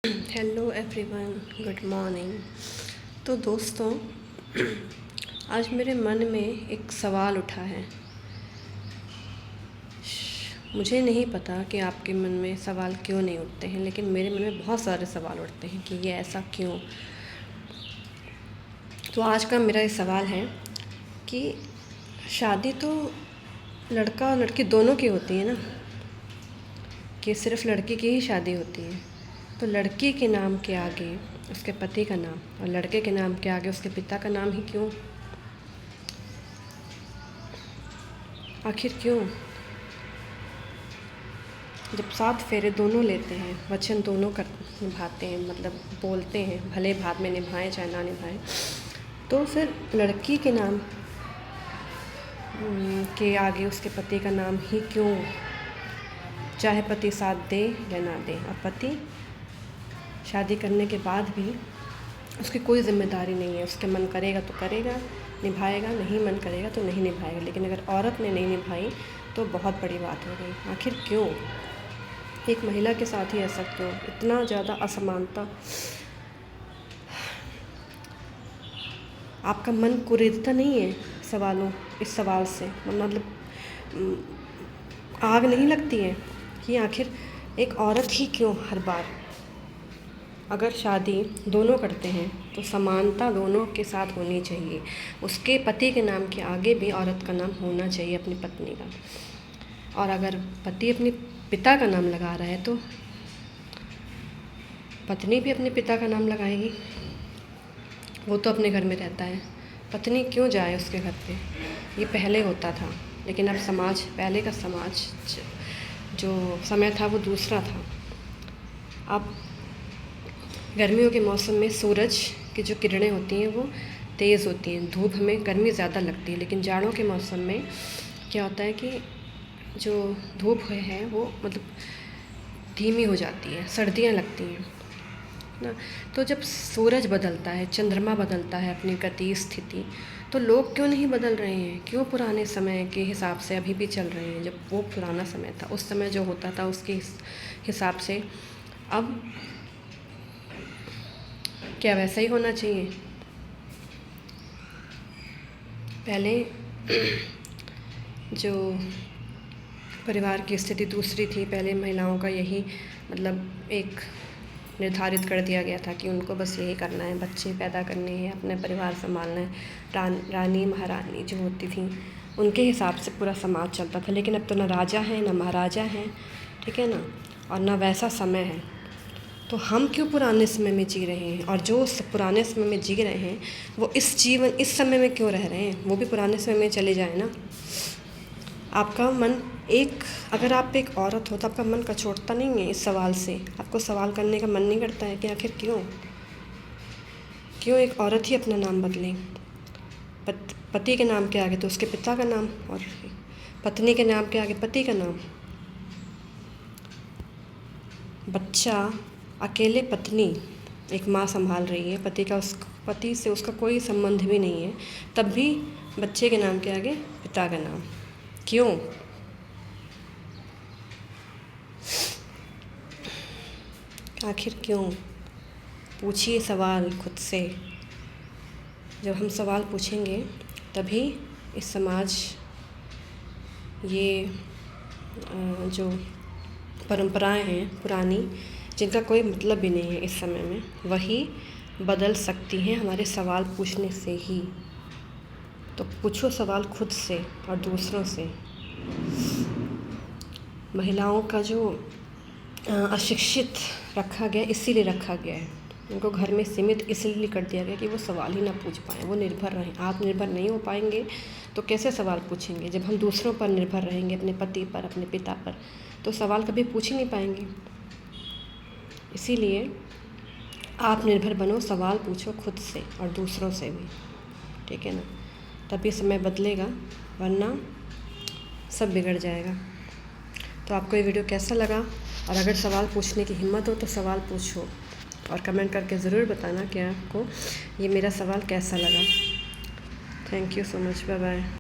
Hello everyone, good morning. तो दोस्तों, आज मेरे मन में एक सवाल उठा है। मुझे नहीं पता कि आपके मन में सवाल क्यों नहीं उठते हैं, लेकिन मेरे मन में बहुत सारे सवाल उठते हैं कि ये ऐसा क्यों। तो आज का मेरा ये सवाल है कि शादी तो लड़का और लड़की दोनों की होती है ना, कि सिर्फ लड़की की ही शादी होती है। तो लड़की के नाम के आगे उसके पति का नाम और लड़के के नाम के आगे उसके पिता का नाम ही क्यों? आखिर क्यों? जब 7 फेरे दोनों लेते हैं, वचन दोनों कर निभाते हैं, मतलब बोलते हैं, भले बाद में निभाएं चाहे ना निभाएं, तो फिर लड़की के नाम के आगे उसके पति का नाम ही क्यों? चाहे पति साथ दे या ना दे, और पति शादी करने के बाद भी उसकी कोई ज़िम्मेदारी नहीं है। उसके मन करेगा तो करेगा, निभाएगा, नहीं मन करेगा तो नहीं निभाएगा। लेकिन अगर औरत ने नहीं निभाई तो बहुत बड़ी बात हो गई। आखिर क्यों? एक महिला के साथ ही ऐसा क्यों? इतना ज़्यादा असमानता। आपका मन कुरेदता नहीं है इस सवाल से? मतलब आग नहीं लगती है कि आखिर एक औरत ही क्यों हर बार? अगर शादी दोनों करते हैं तो समानता दोनों के साथ होनी चाहिए। उसके पति के नाम के आगे भी औरत का नाम होना चाहिए, अपनी पत्नी का। और अगर पति अपने पिता का नाम लगा रहा है तो पत्नी भी अपने पिता का नाम लगाएगी। वो तो अपने घर में रहता है, पत्नी क्यों जाए उसके घर पे? ये पहले होता था, लेकिन अब पहले का समाज जो समय था वो दूसरा था। अब गर्मियों के मौसम में सूरज की जो किरणें होती हैं वो तेज़ होती हैं, धूप हमें गर्मी ज़्यादा लगती है। लेकिन जाड़ों के मौसम में क्या होता है कि जो धूप है वो मतलब धीमी हो जाती है, सर्दियाँ लगती हैं ना। तो जब सूरज बदलता है, चंद्रमा बदलता है अपनी गति स्थिति, तो लोग क्यों नहीं बदल रहे हैं? क्यों पुराने समय के हिसाब से अभी भी चल रहे हैं? जब वो पुराना समय था, उस समय जो होता था उसके हिसाब से अब क्या वैसा ही होना चाहिए? पहले जो परिवार की स्थिति दूसरी थी। पहले महिलाओं का यही मतलब एक निर्धारित कर दिया गया था कि उनको बस यही करना है, बच्चे पैदा करने हैं, अपने परिवार संभालना है। रानी महारानी जो होती थी उनके हिसाब से पूरा समाज चलता था। लेकिन अब तो ना राजा हैं ना महाराजा हैं, ठीक है ना, और ना वैसा समय है। तो हम क्यों पुराने समय में जी रहे हैं? और जो पुराने समय में जी रहे हैं वो इस समय में क्यों रह रहे हैं? वो भी पुराने समय में चले जाए ना। आपका मन अगर आप एक औरत हो तो आपका मन कचोटता नहीं है इस सवाल से? आपको सवाल करने का मन नहीं करता है कि आखिर क्यों एक औरत ही अपना नाम बदले? पति के नाम के आगे तो उसके पिता का नाम, और पत्नी के नाम के आगे पति का नाम। बच्चा अकेले पत्नी एक माँ संभाल रही है, पति से उसका कोई संबंध भी नहीं है, तब भी बच्चे के नाम के आगे पिता का नाम क्यों? आखिर क्यों? पूछिए सवाल खुद से। जब हम सवाल पूछेंगे तभी इस समाज ये जो परंपराएं हैं पुरानी, जिनका कोई मतलब भी नहीं है इस समय में, वही बदल सकती हैं हमारे सवाल पूछने से ही। तो पूछो सवाल खुद से और दूसरों से। महिलाओं का जो अशिक्षित रखा गया, इसीलिए रखा गया है, उनको घर में सीमित इसलिए कर दिया गया कि वो सवाल ही ना पूछ पाएँ, वो निर्भर रहें। आत्मनिर्भर नहीं हो पाएंगे तो कैसे सवाल पूछेंगे? जब हम दूसरों पर निर्भर रहेंगे, अपने पति पर, अपने पिता पर, तो सवाल कभी पूछ ही नहीं पाएंगे। इसीलिए आत्मनिर्भर बनो, सवाल पूछो खुद से और दूसरों से भी, ठीक है ना। तभी समय बदलेगा, वरना सब बिगड़ जाएगा। तो आपको ये वीडियो कैसा लगा? और अगर सवाल पूछने की हिम्मत हो तो सवाल पूछो, और कमेंट करके ज़रूर बताना कि आपको ये मेरा सवाल कैसा लगा। Thank you so much, bye bye.